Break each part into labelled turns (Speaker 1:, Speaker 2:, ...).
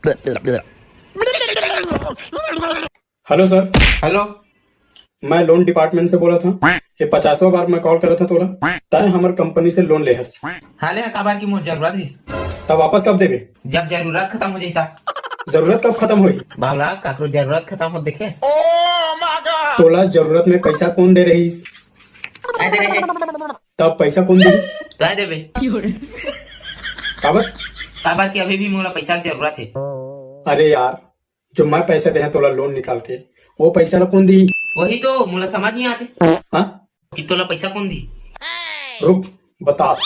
Speaker 1: Hello sir.
Speaker 2: Hello.
Speaker 1: मैं loan department से बोला था। ये 50वां बार मैं कॉल करा था तोला तय हमार कंपनी से लोन ले हस।
Speaker 2: हाले काबार की मुझे जरूरत है।
Speaker 1: तब वापस कब देबे?
Speaker 2: जब जरूरत खत्म हो जाता।
Speaker 1: जरूरत कब खत्म हुई?
Speaker 2: बावला काकरो जरूरत खत्म हो देखे।
Speaker 1: तोला जरूरत में पैसा कौन दे रही?
Speaker 2: आ दे रहे
Speaker 1: तब पैसा कौन दे?
Speaker 2: तो आ देबे।
Speaker 1: काबर?
Speaker 2: काबार की अभी भी मोला पैसा की जरूरत है।
Speaker 1: अरे यार, जो मैं पैसे दे हैं तोला लोन निकाल के, वो पैसा ला कौन दी?
Speaker 2: वही तो मोला समझ नहीं आते
Speaker 1: हाँ?
Speaker 2: कि तोला पैसा कौन दी।
Speaker 1: रुक बता।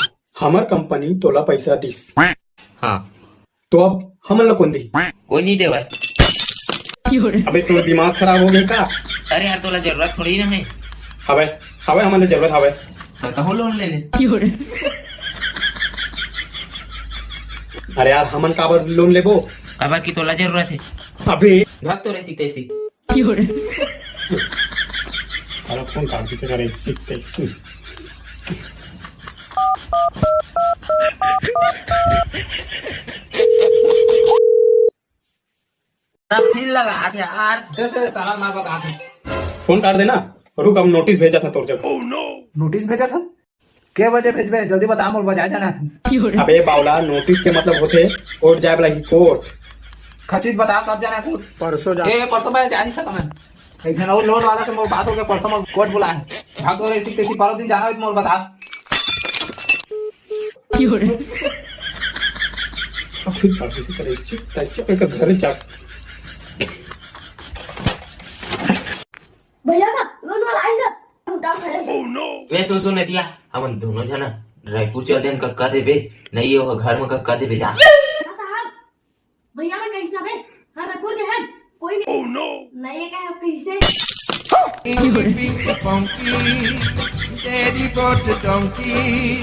Speaker 1: हमार कंपनी तोला पैसा दिस,
Speaker 2: हाँ
Speaker 1: तो अब हमन ला कौन दी?
Speaker 2: कोई नहीं देवा।
Speaker 1: अबे तोर दिमाग खराब हो गई का?
Speaker 2: अरे यार तोला जरूरत थोड़ी ना है।
Speaker 1: हवे हवे हमन ला जरूरत हवे।
Speaker 2: तो लोन ले ले।
Speaker 1: अरे यार, हमन काबर लोन लेबो?
Speaker 2: काबार की तोला जरूरत है।
Speaker 1: अबे
Speaker 2: भाग तो रे सीते सी।
Speaker 1: साला फोन काट के करे सीखते।
Speaker 2: फिर लगा यार जैसे साला माँ बता दे।
Speaker 1: फोन काट देना। रुक, अब नोटिस भेजा था तोर जब।
Speaker 3: नोटिस भेजा था? के बजे भेजबे जल्दी बता, मोर बजा जाना।
Speaker 1: अबे बावला, नोटिस के मतलब होते कोर्ट जाए वाला ही कोर्ट।
Speaker 3: खचित बता कब जाना कोर्ट?
Speaker 1: परसों जा।
Speaker 3: परसों मैं जा नहीं सका। मैं एक जन और लोन वाला से मोर बात हो गया, परसों मोर कोर्ट बुलाए। भाग तो रे सीखते सी, पर दिन जाना हो तो मोर बता।
Speaker 1: फिर काट के करे तैसे एक घर जा।
Speaker 4: भैया का लोन वाला आएगा उठा खड़े।
Speaker 2: वे सुन नतिया, हम दोनों जना रायपुर चल देन कक्का देबे नहीं हो घर में कक्का देबे जा।
Speaker 4: साहब भैया का कैसा है? हर रखूर के है कोई नहीं। नहीं क्या कैसे?
Speaker 5: Daddy bought the donkey.